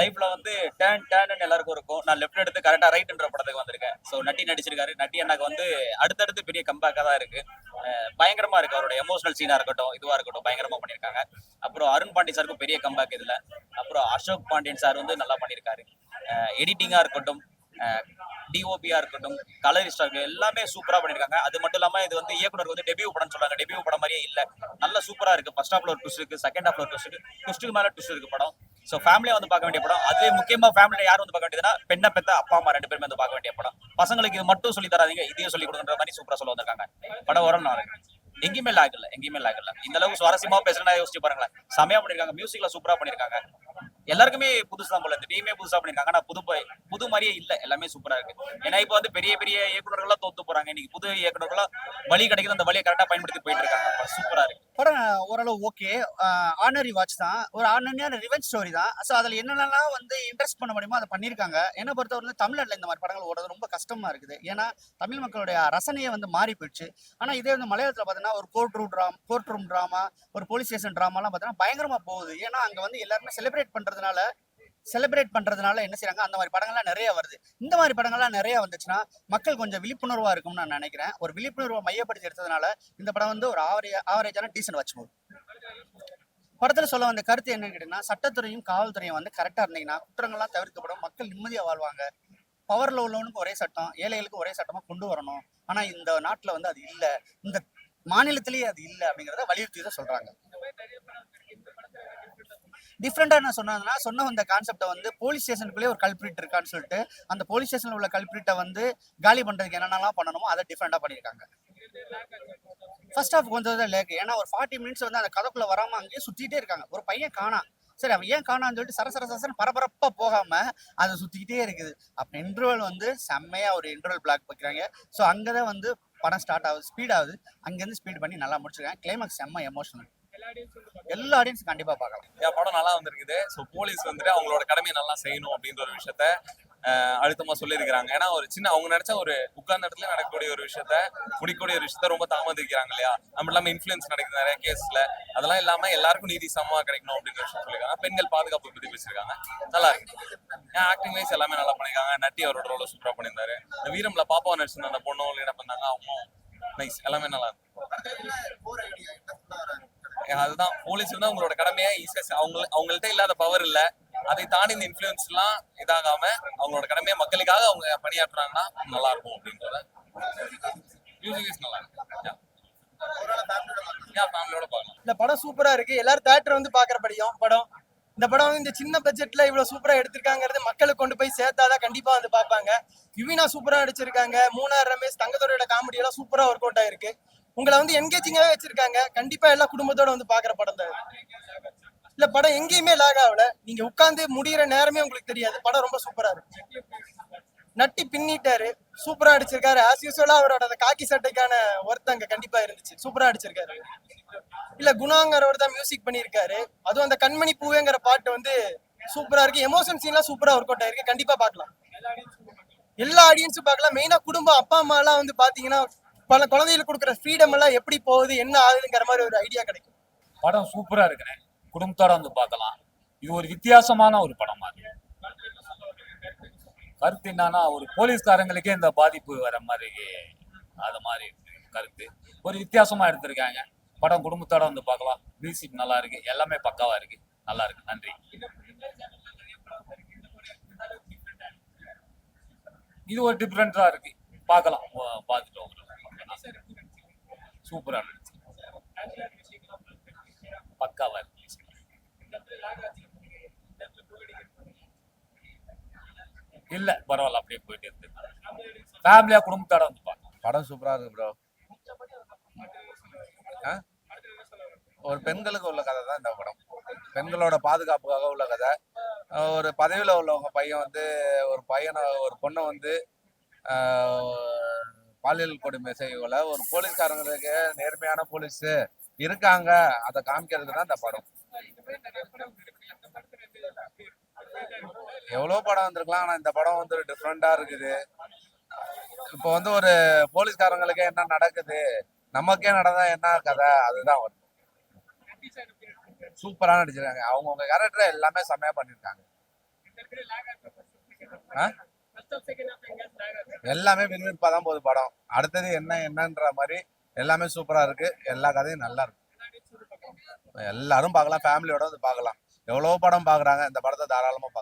லைஃப்ல வந்து டேர்ன்னு எல்லாருக்கும் இருக்கும். நான் லெஃப்ட் எடுத்து கரெக்டா ரைட்ன்ற படத்துக்கு வந்திருக்கேன். ஸோ நட்டி நடிச்சிருக்காரு. நட்டி எனக்கு வந்து அடுத்தடுத்து பெரிய கம்பேக்கா தான் இருக்கு. பயங்கரமா இருக்கு. அவரோட எமோஷனல் சீனா இருக்கட்டும், இதுவா இருக்கட்டும் பயங்கரமா பண்ணியிருக்காங்க. அப்புறம் அருண் பாண்டி சாருக்கும் பெரிய கம்பேக் இதுல. அப்புறம் அசோக் பாண்டியன் சார் வந்து நல்லா பண்ணியிருக்காரு. எடிட்டிங்கா இருக்கட்டும், டிஓபியா இருக்கட்டும், கலரிஸ்டா இருக்கு, எல்லாமே சூப்பரா பண்ணிருக்காங்க. அது மட்டும் இல்லாம இது வந்து இயக்குனர் வந்து டெபியூ படம்னு சொல்றாங்க. டெபியூ படம் மாதிரியே இல்ல. நல்ல சூப்பரா இருக்கு. ஃபர்ஸ்ட் ஹாஃப்ல ஒரு ட்விஸ்ட் இருக்கு, செகண்ட் ஹாஃப்ல ஒரு ட்விஸ்ட் இருக்கு, ட்விஸ்ட்டுக்கு மேல ட்விஸ்ட் இருக்கு படம். ஸோ ஃபேமிலியா வந்து பார்க்க வேண்டிய படம். அதுவே முக்கியமா ஃபேமிலியில யார் வந்து பார்க்க வேண்டியதுன்னா பெண்ணை பெத்த அப்பா அம்மா ரெண்டு பேருமே வந்து பார்க்க வேண்டிய படம். பசங்களுக்கு இது மட்டும் சொல்லி தராதீங்க, இதையும் சொல்லி கொடுக்குற மாதிரி சூப்பரா சொல்ல வந்திருக்காங்க. படம் வரும் நான் எங்கேயுமே லாக் இல்ல, எங்கேயுமே லாக் இல்ல. இந்த அளவுக்கு சுவாரஸ்யமா பேசுறேன்னா யோசிச்சு பாருங்களேன். செமையா பண்ணிருக்காங்க. மியூசிக்ல சூப்பரா பண்ணிருக்காங்க. எல்லாருக்குமே புதுசுதான் போல. இந்த டீமே புதுசா பண்ணிருக்காங்க. ஆனா புது மாதிரியே இல்ல. எல்லாமே சூப்பரா இருக்கு. ஏன்னா இப்ப வந்து பெரிய பெரிய இயக்குநர்கள்லாம் தோத்து போறாங்க. இன்னைக்கு புது இயக்குநர்கள்லாம் வழி கிடைக்குது, அந்த வழியை கரெக்டா பயன்படுத்தி போயிட்டு இருக்காங்க. சூப்பரா இருக்கு படம். ஓரளவு ஓகே. ஆர்டினரி வாட்ச் தான். ஒரு ஆர்டினரியான ரிவெஞ்ச் ஸ்டோரி தான். ஸோ அதில் என்னென்னலாம் வந்து இன்ட்ரெஸ்ட் பண்ண முடியுமோ அதை பண்ணியிருக்காங்க. என்னை பொறுத்தவரை தமிழ்நாட்டில் இந்த மாதிரி படங்கள் ஓடுறது ரொம்ப கஷ்டமா இருக்குது. ஏன்னா தமிழ் மக்களுடைய ரசனையே வந்து மாறி போயிடுச்சு. ஆனால் இதே வந்து மலையாளத்தில் பார்த்தீங்கன்னா ஒரு கோர்ட் ரூம் ட்ராமா, ஒரு போலீஸ் ஸ்டேஷன் ட்ராமாலாம் பார்த்தீங்கன்னா பயங்கரமா போகுது. ஏன்னா அங்கே வந்து எல்லாருமே செலிப்ரேட் பண்றதுனால என்ன செய்றாங்க, அந்த மாதிரி படங்கள்லாம் நிறைய வருது. இந்த மாதிரி படங்கள்லாம் நிறைய வந்துச்சுன்னா மக்கள் கொஞ்சம் விழிப்புணர்வா இருக்கும்னு நான் நினைக்கிறேன். ஒரு விழிப்புணர்வை மையப்படுத்தி எடுத்ததுனால இந்த படம் வந்து ஒரு ஆவரேஜான டீசன்ட் வாட்ச் மூவி. படத்துல சொல்ல வந்த கருத்து என்னன்னு கேட்டீங்கன்னா, சட்டத்துறையும் காவல்துறையும் வந்து கரெக்டா இருந்தீங்கன்னா குற்றங்கள்லாம் தவிர்க்கப்படும், மக்கள் நிம்மதியா வாழ்வாங்க. பவர்ல உள்ளவனுக்கு ஒரே சட்டம், ஏழைகளுக்கு ஒரே சட்டமா கொண்டு வரணும். ஆனா இந்த நாட்டுல வந்து அது இல்ல, இந்த மாநிலத்திலேயே அது இல்ல அப்படிங்கறத வலியுறுத்தி தான் சொல்றாங்க. டிஃப்ரெண்டா என்ன சொன்னாங்கன்னா, சொன்ன அந்த கான்செப்டை வந்து போலீஸ் ஸ்டேஷனுக்குள்ளே ஒரு கல்பிரிட் இருக்கான்னு சொல்லிட்டு அந்த போலீஸ் ஸ்டேஷன்ல உள்ள கல்பிரிட்டை வந்து காலி பண்றதுக்கு என்னென்னலாம் பண்ணணுமோ அதை டிஃப்ரெண்டா பண்ணியிருக்காங்க. ஃபர்ஸ்ட் ஹாஃப் கொஞ்சம் தான் லேக். ஏன்னா ஒரு 40 மினிட்ஸ் வந்து அந்த கதைக்குள்ள வராம அங்கேயே சுத்திட்டே இருக்காங்க. ஒரு பையன் காணா, சரி அவன் ஏன் காணான்னு சொல்லிட்டு சரசரசரன்னு பரபரப்பா போகாம அதை சுத்திக்கிட்டே இருக்குது. அப்ப இன்டர்வல் வந்து செம்மையா ஒரு இன்டர்வல் பிளாக் வைக்கிறாங்க. ஸோ அங்கதான் வந்து படம் ஸ்டார்ட் ஆகுது, ஸ்பீட் ஆகுது. அங்கேருந்து ஸ்பீட் பண்ணி நல்லா முடிச்சிருக்காங்க. கிளைமாக்ஸ் செம்ம எமோஷனல். எல்லா ஆடியன்ஸும் கண்டிப்பா பார்க்கலாம். என் படம் நல்லா வந்திருக்குது. ஸோ போலீஸ் வந்துட்டு அவங்களோட கடமையை நல்லா செய்யணும் அப்படின்ற ஒரு விஷயத்த அழுத்தமா சொல்லியிருக்கிறாங்க. ஏன்னா ஒரு சின்ன அவங்க நினைச்சா ஒரு உட்கார்ந்த இடத்துல நடக்கக்கூடிய ஒரு விஷயத்த முடிக்கக்கூடிய ஒரு விஷயத்த ரொம்ப தாமதிக்கிறாங்க இல்லையா. நம்ம இல்லாம இன்ஃபுளுன்ஸ் நடக்குது நிறைய கேஸ்ல. அதெல்லாம் இல்லாம எல்லாருக்கும் நீதி சமமா கிடைக்கணும் அப்படின்ற விஷயம் சொல்லியிருக்காங்க. பெண்கள் பாதுகாப்பு பத்தி பேசியிருக்காங்க. நல்லா இருக்கு. ஆக்டிங் வைஸ் எல்லாமே நல்லா பண்ணிருக்காங்க. நட்டி அவரோட ரோல சூப்பரா பண்ணியிருந்தாரு. இந்த வீரம்ல பாப்பாவை நடிச்சிருந்த அந்த பொண்ணும் என்ன பண்ணாங்க, அவங்களும் நைஸ். எல்லாமே நல்லா இருக்கு. அதுதான் போலீஸ் வந்து அவங்களோட கடமையை ஈஸியா அவங்கள்ட்ட இல்லாத பவர் இல்ல, அதை தாண்டி இந்த இன்ஃபுளுன்ஸ் எல்லாம் இதாகாம அவங்களோட கடமையை மக்களுக்காக அவங்க பணியாற்றுறாங்கன்னா நல்லா இருக்கும் அப்படின்றத. மியூசிக் நல்லா இருக்கு. ஃபேமிலியோட பார்க்கலாம். இந்த படம் சூப்பரா இருக்கு. எல்லாரும் தியேட்டர் வந்து பாக்குற படம். இந்த படம் வந்து இந்த சின்ன பட்ஜெட்ல இவ்வளவு சூப்பரா எடுத்திருக்காங்கிறது மக்களுக்கு கொண்டு போய் சேர்த்தாதான் கண்டிப்பா வந்து பாப்பாங்க. யுவினா சூப்பரா நடிச்சிருக்காங்க. மூணார் ரமேஷ், தங்கத்தோட காமெடி எல்லாம் சூப்பரா ஒர்க் அவுட் ஆயிருக்கு. உங்களை வந்து என்கேஜிங்காவே வச்சிருக்காங்க. கண்டிப்பா எல்லா குடும்பத்தோட வந்து பாக்குற படம் தான். இல்ல படம் எங்கேயுமே லாக் ஆகல. நீங்க உட்கார்ந்து முடிகிற நேரமே உங்களுக்கு தெரியாது. படம் ரொம்ப சூப்பரா இருக்கு. நட்டி பின்னிட்டாரு, சூப்பரா அடிச்சிருக்காரு. ஆஸ் யூஸ்வலா அவரோட காக்கி சட்டைக்கான ஒர்த் அங்க கண்டிப்பா இருந்துச்சு. சூப்பரா அடிச்சிருக்காரு. இல்ல குணாங்கிறவர் தான் மியூசிக் பண்ணியிருக்காரு. அதுவும் அந்த கண்மணி பூவேங்கிற பாட்டு வந்து சூப்பரா இருக்கு. எமோஷன் சீன்லாம் சூப்பரா ஒர்க் அவுட் ஆயிருக்கு. கண்டிப்பா பார்க்கலாம். எல்லா ஆடியன்ஸும் பார்க்கலாம். மெயினா குடும்பம் அப்பா அம்மா எல்லாம் வந்து பாத்தீங்கன்னா பல குழந்தைகளுக்கு கொடுக்குற ஃப்ரீடம் எல்லாம் எப்படி போகுது, என்ன ஆகுதுங்கிற மாதிரி ஒரு ஐடியா கிடைக்கும். படம் சூப்பரா இருக்குண்ணே. குடும்பத்தோட வந்து பார்க்கலாம். இது ஒரு வித்தியாசமான ஒரு படம் மாதிரி. கருத்து என்னன்னா, ஒரு போலீஸ்காரங்களுக்கே இந்த பாதிப்பு வர மாதிரி அது மாதிரி கருத்து ஒரு வித்தியாசமா எடுத்திருக்காங்க. படம் குடும்பத்தோட வந்து பார்க்கலாம். மியூசிக் நல்லா இருக்கு, எல்லாமே பக்காவா இருக்கு, நல்லா இருக்கு. நன்றி. இது ஒரு டிஃப்ரெண்டா இருக்கு, பார்க்கலாம். பார்த்துட்டு சூப்பரா இருந்துச்சு, பக்காவா இருக்கு. இல்ல பரவாயில்ல, அப்படியே போயிட்டு இருக்கு. ஃபேமிலியா குடும்பத்தோட வந்து பார்க்கலாம். படம் சூப்பரா இருக்கு ப்ரோ. ஒரு பெண்களுக்கு உள்ள கதை தான் இந்த படம். பெண்களோட பாதுகாப்புக்காக உள்ள கதை. ஒரு பதவியில் உள்ளவங்க பையன் வந்து ஒரு பொண்ணை வந்து பாலியல் கொடுமை செய்யல. ஒரு போலீஸ்காரங்களுக்கு நேர்மையான போலீஸ் இருக்காங்க, அதை காமிக்கிறதுக்கு தான் இந்த படம். எவ்வளோ படம் வந்திருக்கலாம், ஆனா இந்த படம் வந்து ஒரு டிஃப்ரெண்டா இருக்குது. இப்போ வந்து ஒரு போலீஸ்காரங்களுக்கு என்ன நடக்குது, நமக்கே நடந்தா என்ன கதை, அதுதான் வரும். சூப்பரா நடிச்சிருக்காங்க. அவங்கவுங்க கேரக்டர் எல்லாமே செம்மையா பண்ணிருக்காங்க. ஆ? எல்லாமே விறுவிறுப்பா தான் போகுது படம். அடுத்தது என்னன்ற மாதிரி எல்லாமே சூப்பரா இருக்கு. எல்லா கதையும் நல்லா இருக்கு. எல்லாரும் பார்க்கலாம், ஃபேமிலியோட வந்து பார்க்கலாம். எவ்வளவோ படம் பார்க்குறாங்க, இந்த படத்தை தாராளமா பார்க்கலாம்.